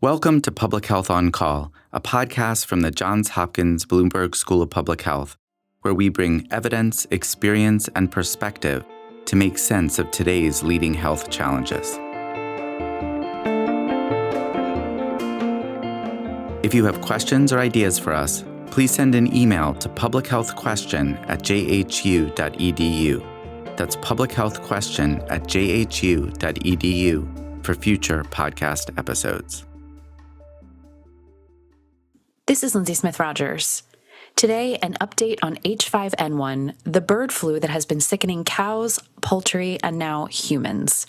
Welcome to Public Health on Call, a podcast from the Johns Hopkins Bloomberg School of Public Health, where we bring evidence, experience, and perspective to make sense of today's leading health challenges. If you have questions or ideas for us, please send an email to publichealthquestion@jhu.edu. That's publichealthquestion@jhu.edu for future podcast episodes. This is Lindsay Smith-Rogers. Today, an update on H5N1, the bird flu that has been sickening cows, poultry, and now humans.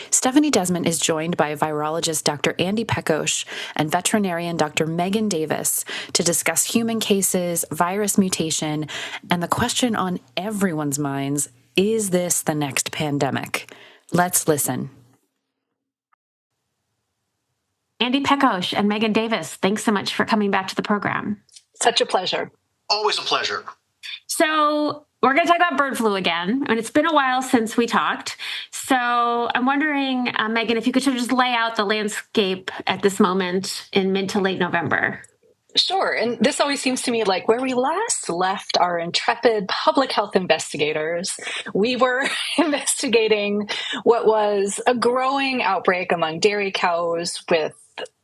Stephanie Desmond is joined by virologist Dr. Andy Pekosz and veterinarian Dr. Meghan Davis to discuss human cases, virus mutation, and the question on everyone's minds, is this the next pandemic? Let's listen. Andy Pekosz and Meghan Davis, thanks so much for coming back to the program. Such a pleasure. Always a pleasure. So we're going to talk about bird flu again, and it's been a while since we talked. So I'm wondering, Meghan, if you could sort of just lay out the landscape at this moment in mid to late November. Sure. And this always seems to me like where we last left our intrepid public health investigators. We were investigating what was a growing outbreak among dairy cows with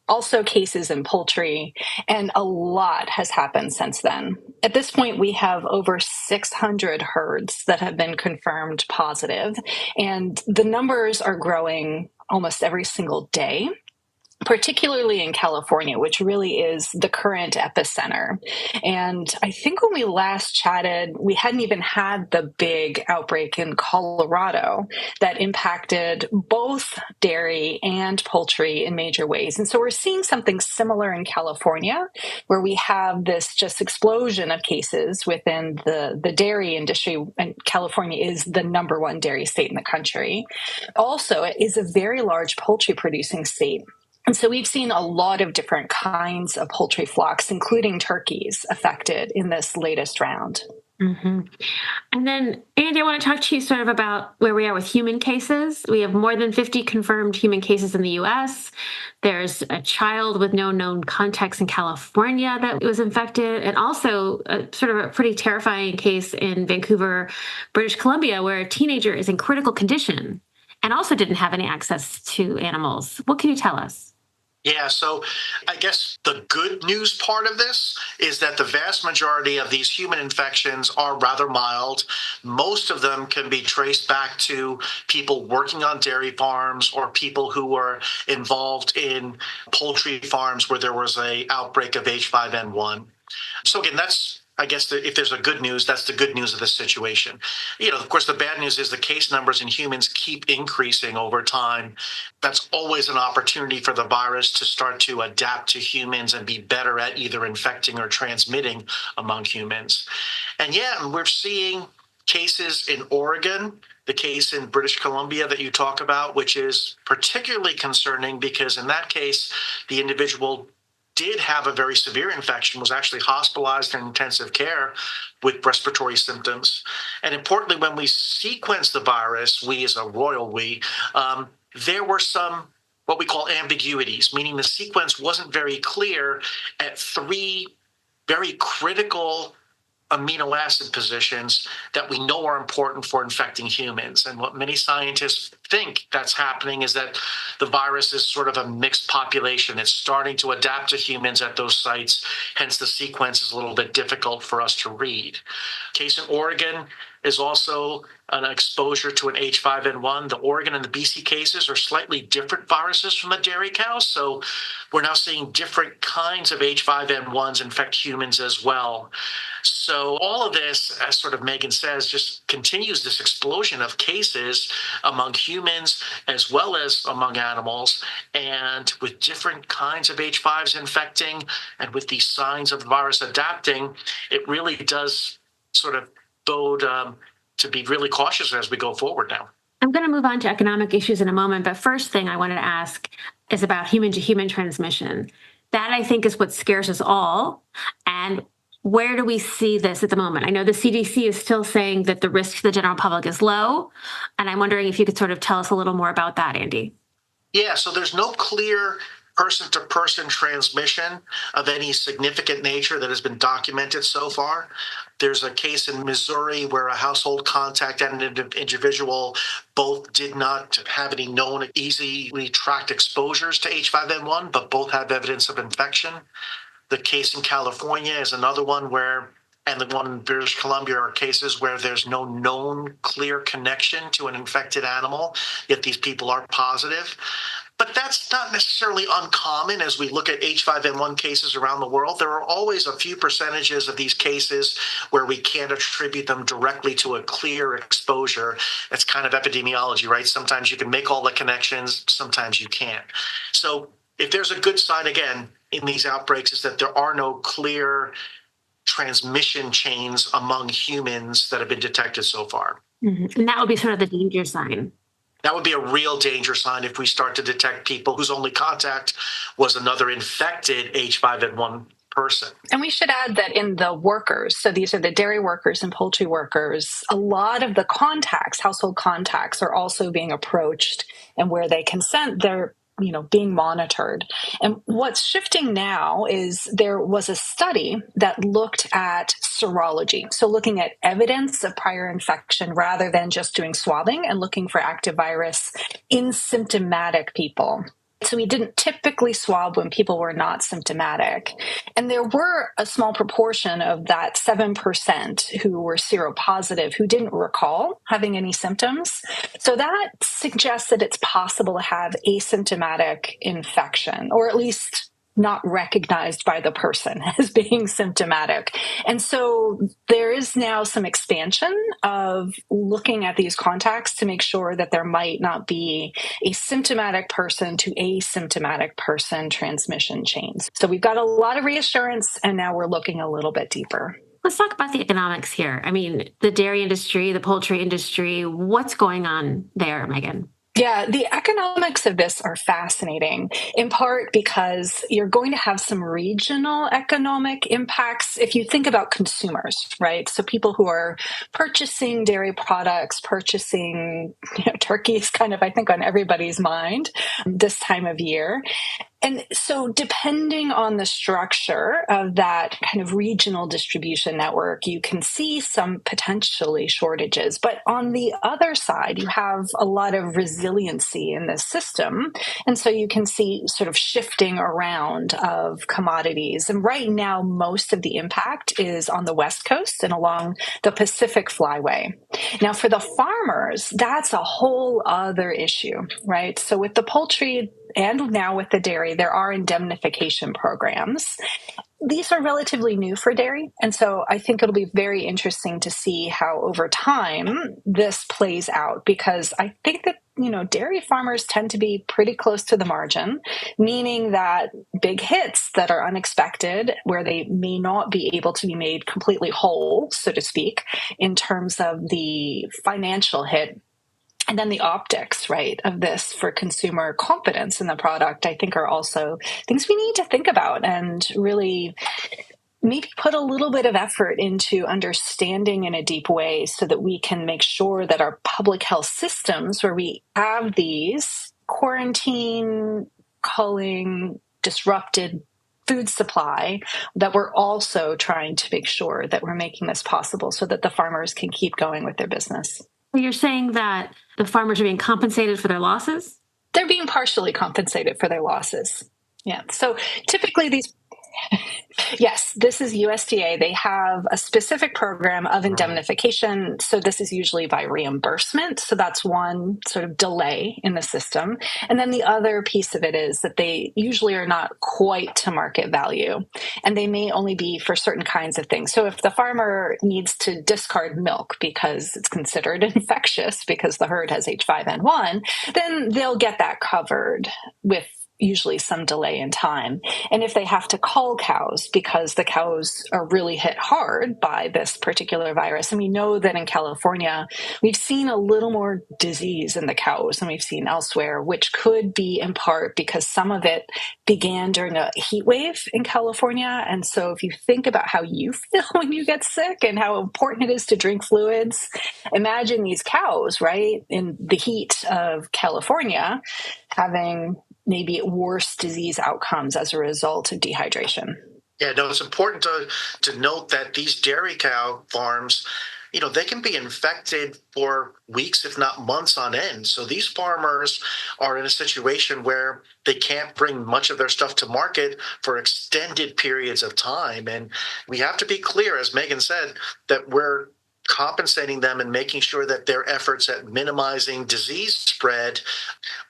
also cases in poultry, and a lot has happened since then. At this point, we have over 600 herds that have been confirmed positive, and the numbers are growing almost every single day, particularly in California, which really is the current epicenter. And I think when we last chatted, we hadn't even had the big outbreak in Colorado that impacted both dairy and poultry in major ways. And so we're seeing something similar in California, where we have this just explosion of cases within the dairy industry. And California is the number one dairy state in the country. Also, it is a very large poultry producing state. And so we've seen a lot of different kinds of poultry flocks, including turkeys, affected in this latest round. Mm-hmm. And then, Andy, I want to talk to you sort of about where we are with human cases. We have more than 50 confirmed human cases in the U.S. There's a child with no known contacts in California that was infected, and also sort of a pretty terrifying case in Vancouver, British Columbia, where a teenager is in critical condition and also didn't have any access to animals. What can you tell us? Yeah, so I guess the good news part of this is that the vast majority of these human infections are rather mild. Most of them can be traced back to people working on dairy farms or people who were involved in poultry farms where there was an outbreak of H5N1. So again, that's, I guess, if there's a good news, that's the good news of the situation. Of course, the bad news is the case numbers in humans keep increasing over time. That's always an opportunity for the virus to start to adapt to humans and be better at either infecting or transmitting among humans. And yeah, we're seeing cases in Oregon, the case in British Columbia that you talk about, which is particularly concerning because in that case, the individual did have a very severe infection, was actually hospitalized in intensive care with respiratory symptoms. And importantly, when we sequenced the virus, we as a royal we, there were some what we call ambiguities, meaning the sequence wasn't very clear at three very critical amino acid positions that we know are important for infecting humans. And what many scientists think that's happening is that the virus is sort of a mixed population. It's starting to adapt to humans at those sites. Hence, the sequence is a little bit difficult for us to read. Case in Oregon is also an exposure to an H5N1. The Oregon and the BC cases are slightly different viruses from the dairy cows. So we're now seeing different kinds of H5N1s infect humans as well. So all of this, as sort of Meghan says, just continues this explosion of cases among humans as well as among animals. And with different kinds of H5s infecting and with these signs of the virus adapting, it really does sort of bode to be really cautious as we go forward now. I'm going to move on to economic issues in a moment, but first thing I wanted to ask is about human-to-human transmission. That, I think, is what scares us all. And where do we see this at the moment? I know the CDC is still saying that the risk to the general public is low, and I'm wondering if you could sort of tell us a little more about that, Andy. Yeah, so there's no clear person-to-person transmission of any significant nature that has been documented so far. There's a case in Missouri where a household contact and an individual both did not have any known easily tracked exposures to H5N1, but both have evidence of infection. The case in California is another one where, and the one in British Columbia, are cases where there's no known clear connection to an infected animal, yet these people are positive. But that's not necessarily uncommon as we look at H5N1 cases around the world. There are always a few percentages of these cases where we can't attribute them directly to a clear exposure. It's kind of epidemiology, right? Sometimes you can make all the connections, sometimes you can't. So if there's a good sign, again, in these outbreaks is that there are no clear transmission chains among humans that have been detected so far. Mm-hmm. And that would be sort of the danger sign. That would be a real danger sign if we start to detect people whose only contact was another infected H5N1 person. And we should add that in the workers, so these are the dairy workers and poultry workers, a lot of the contacts, household contacts, are also being approached, and where they consent, they're being monitored. And what's shifting now is there was a study that looked at serology. So looking at evidence of prior infection rather than just doing swabbing and looking for active virus in symptomatic people. So we didn't typically swab when people were not symptomatic. And there were a small proportion of that 7% who were seropositive who didn't recall having any symptoms. So that suggests that it's possible to have asymptomatic infection, or at least not recognized by the person as being symptomatic. And so there is now some expansion of looking at these contacts to make sure that there might not be a symptomatic person to asymptomatic person transmission chains. So we've got a lot of reassurance, and now we're looking a little bit deeper. Let's talk about the economics here. I mean, the dairy industry, the poultry industry, what's going on there, Meghan? Yeah, the economics of this are fascinating, in part because you're going to have some regional economic impacts if you think about consumers, right? So people who are purchasing dairy products, purchasing turkey is kind of, I think, on everybody's mind this time of year. And so depending on the structure of that kind of regional distribution network, you can see some potentially shortages. But on the other side, you have a lot of resiliency in the system. And so you can see sort of shifting around of commodities. And right now, most of the impact is on the West Coast and along the Pacific Flyway. Now, for the farmers, that's a whole other issue, right? So with the poultry, and now with the dairy, there are indemnification programs. These are relatively new for dairy. And so I think it'll be very interesting to see how over time this plays out, because I think that, dairy farmers tend to be pretty close to the margin, meaning that big hits that are unexpected, where they may not be able to be made completely whole, so to speak, in terms of the financial hit, and then the optics, right, of this for consumer confidence in the product, I think are also things we need to think about and really maybe put a little bit of effort into understanding in a deep way so that we can make sure that our public health systems, where we have these quarantine, culling, disrupted food supply, that we're also trying to make sure that we're making this possible so that the farmers can keep going with their business. You're saying that the farmers are being compensated for their losses? They're being partially compensated for their losses. Yeah. So typically these... Yes, this is USDA. They have a specific program of indemnification. So this is usually by reimbursement. So that's one sort of delay in the system. And then the other piece of it is that they usually are not quite to market value, and they may only be for certain kinds of things. So if the farmer needs to discard milk because it's considered infectious because the herd has H5N1, then they'll get that covered with usually some delay in time. And if they have to cull cows because the cows are really hit hard by this particular virus, and we know that in California, we've seen a little more disease in the cows than we've seen elsewhere, which could be in part because some of it began during a heat wave in California. And so if you think about how you feel when you get sick and how important it is to drink fluids, imagine these cows, right, in the heat of California, having maybe worse disease outcomes as a result of dehydration. Yeah, no, it's important to note that these dairy cow farms, they can be infected for weeks, if not months on end. So these farmers are in a situation where they can't bring much of their stuff to market for extended periods of time. And we have to be clear, as Meghan said, that we're compensating them and making sure that their efforts at minimizing disease spread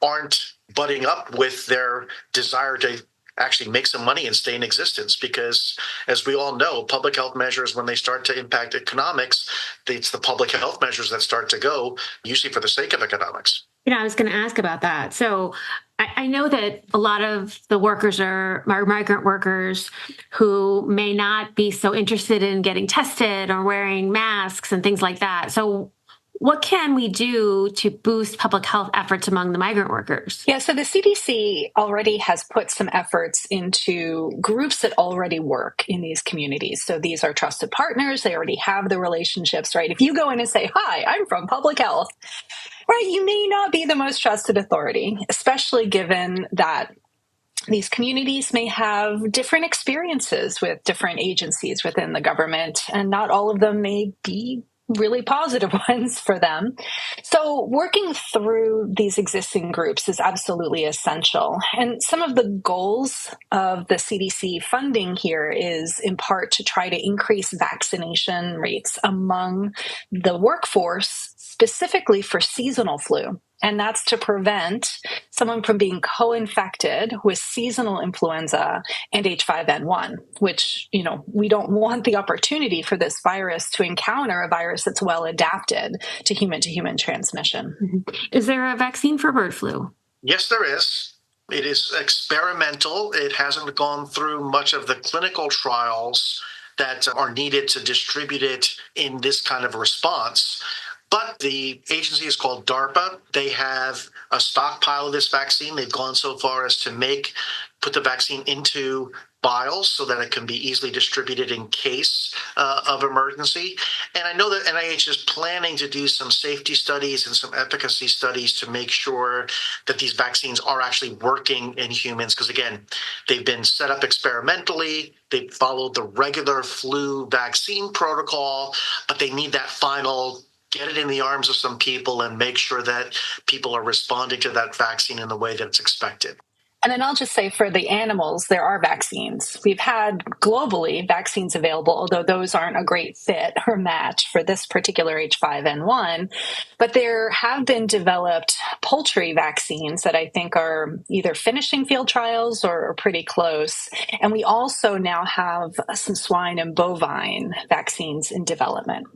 aren't butting up with their desire to actually make some money and stay in existence. Because as we all know, public health measures, when they start to impact economics, it's the public health measures that start to go, usually for the sake of economics. I was going to ask about that. So I know that a lot of the workers are migrant workers who may not be so interested in getting tested or wearing masks and things like that. So what can we do to boost public health efforts among the migrant workers? Yeah, so the CDC already has put some efforts into groups that already work in these communities. So these are trusted partners. They already have the relationships, right? If you go in and say, hi, I'm from public health, right, you may not be the most trusted authority, especially given that these communities may have different experiences with different agencies within the government, and not all of them may be really positive ones for them. So working through these existing groups is absolutely essential. And some of the goals of the CDC funding here is in part to try to increase vaccination rates among the workforce, specifically for seasonal flu. And that's to prevent someone from being co-infected with seasonal influenza and H5N1, which, we don't want the opportunity for this virus to encounter a virus that's well adapted to human transmission. Mm-hmm. Is there a vaccine for bird flu? Yes, there is. It is experimental. It hasn't gone through much of the clinical trials that are needed to distribute it in this kind of response. But the agency is called DARPA. They have a stockpile of this vaccine. They've gone so far as to put the vaccine into vials so that it can be easily distributed in case of emergency. And I know that NIH is planning to do some safety studies and some efficacy studies to make sure that these vaccines are actually working in humans. Because again, they've been set up experimentally. They've followed the regular flu vaccine protocol, but they need that final get it in the arms of some people and make sure that people are responding to that vaccine in the way that it's expected. And then I'll just say for the animals, there are vaccines. We've had globally vaccines available, although those aren't a great fit or match for this particular H5N1. But there have been developed poultry vaccines that I think are either finishing field trials or pretty close. And we also now have some swine and bovine vaccines in development.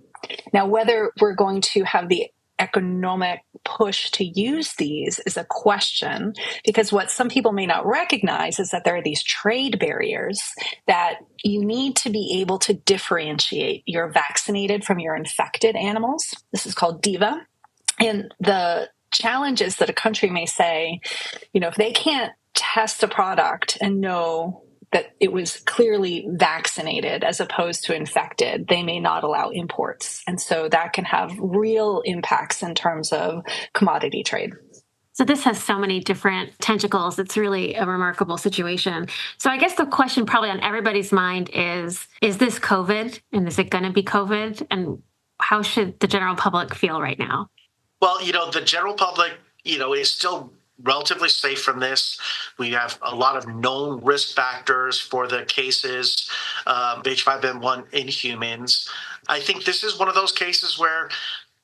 Now, whether we're going to have the economic push to use these is a question, because what some people may not recognize is that there are these trade barriers that you need to be able to differentiate your vaccinated from your infected animals. This is called DIVA. And the challenge is that a country may say, if they can't test a product and know that it was clearly vaccinated as opposed to infected, they may not allow imports. And so that can have real impacts in terms of commodity trade. So this has so many different tentacles. It's really a remarkable situation. So I guess the question probably on everybody's mind is this COVID? And is it going to be COVID? And how should the general public feel right now? Well, the general public, is still relatively safe from this. We have a lot of known risk factors for the cases of H5N1 in humans. I think this is one of those cases where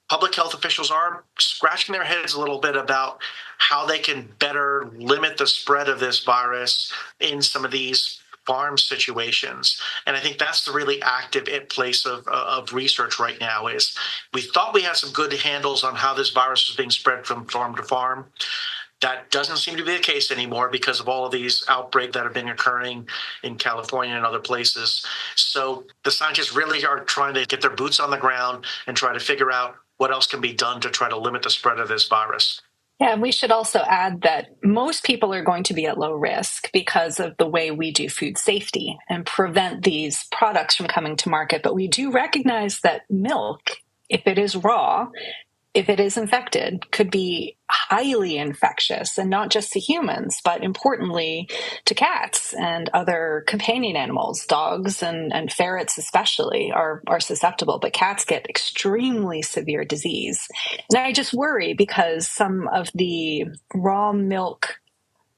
public health officials are scratching their heads a little bit about how they can better limit the spread of this virus in some of these farm situations. And I think that's the really active place of research right now. Is we thought we had some good handles on how this virus was being spread from farm to farm. That doesn't seem to be the case anymore because of all of these outbreaks that have been occurring in California and other places. So the scientists really are trying to get their boots on the ground and try to figure out what else can be done to try to limit the spread of this virus. Yeah, and we should also add that most people are going to be at low risk because of the way we do food safety and prevent these products from coming to market. But we do recognize that milk, if it is raw, if it is infected, could be highly infectious, and not just to humans, but importantly to cats and other companion animals. Dogs and ferrets especially are susceptible, but cats get extremely severe disease. And I just worry because some of the raw milk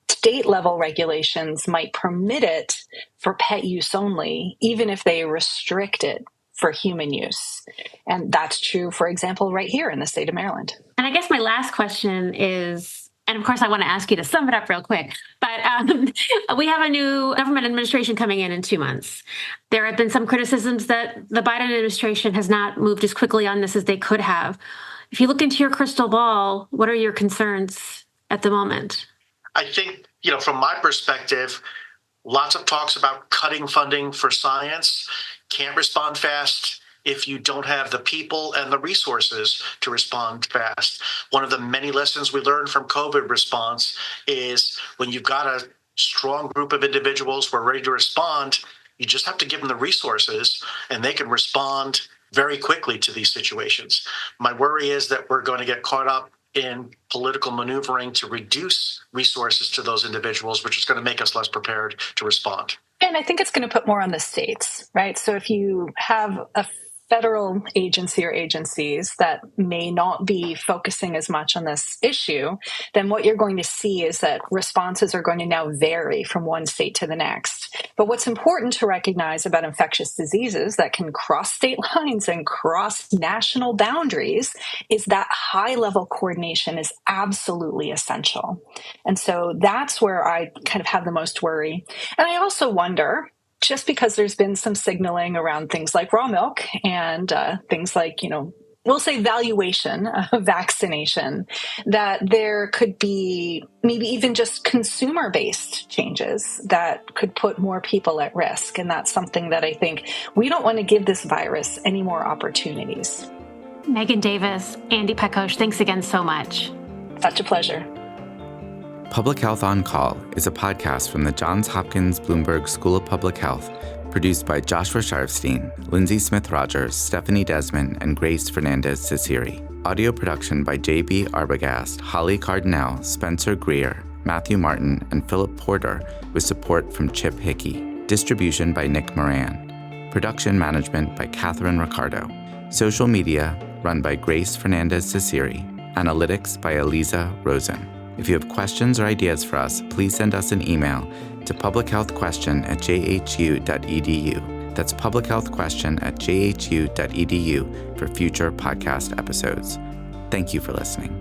state level regulations might permit it for pet use only, even if they restrict it for human use. And that's true, for example, right here in the state of Maryland. And I guess my last question is, and of course I want to ask you to sum it up real quick, but we have a new government administration coming in 2 months. There have been some criticisms that the Biden administration has not moved as quickly on this as they could have. If you look into your crystal ball, what are your concerns at the moment? I think, from my perspective, lots of talks about cutting funding for science. Can't respond fast if you don't have the people and the resources to respond fast. One of the many lessons we learned from COVID response is when you've got a strong group of individuals who are ready to respond, you just have to give them the resources and they can respond very quickly to these situations. My worry is that we're going to get caught up in political maneuvering to reduce resources to those individuals, which is going to make us less prepared to respond. And I think it's going to put more on the states, right? So if you have a federal agency or agencies that may not be focusing as much on this issue, then what you're going to see is that responses are going to now vary from one state to the next. But what's important to recognize about infectious diseases that can cross state lines and cross national boundaries is that high-level coordination is absolutely essential. And so that's where I kind of have the most worry. And I also wonder, just because there's been some signaling around things like raw milk and things like, we'll say valuation of vaccination, that there could be maybe even just consumer-based changes that could put more people at risk. And that's something that I think we don't want to give this virus any more opportunities. Meghan Davis, Andy Pekosz, thanks again so much. Such a pleasure. Public Health on Call is a podcast from the Johns Hopkins Bloomberg School of Public Health, produced by Joshua Sharfstein, Lindsay Smith-Rogers, Stephanie Desmond, and Grace Fernandez-Ciceri. Audio production by J.B. Arbogast, Holly Cardinale, Spencer Greer, Matthew Martin, and Philip Porter, with support from Chip Hickey. Distribution by Nick Moran. Production management by Catherine Ricardo. Social media run by Grace Fernandez-Ciceri. Analytics by Eliza Rosen. If you have questions or ideas for us, please send us an email to publichealthquestion@jhu.edu. That's publichealthquestion@jhu.edu for future podcast episodes. Thank you for listening.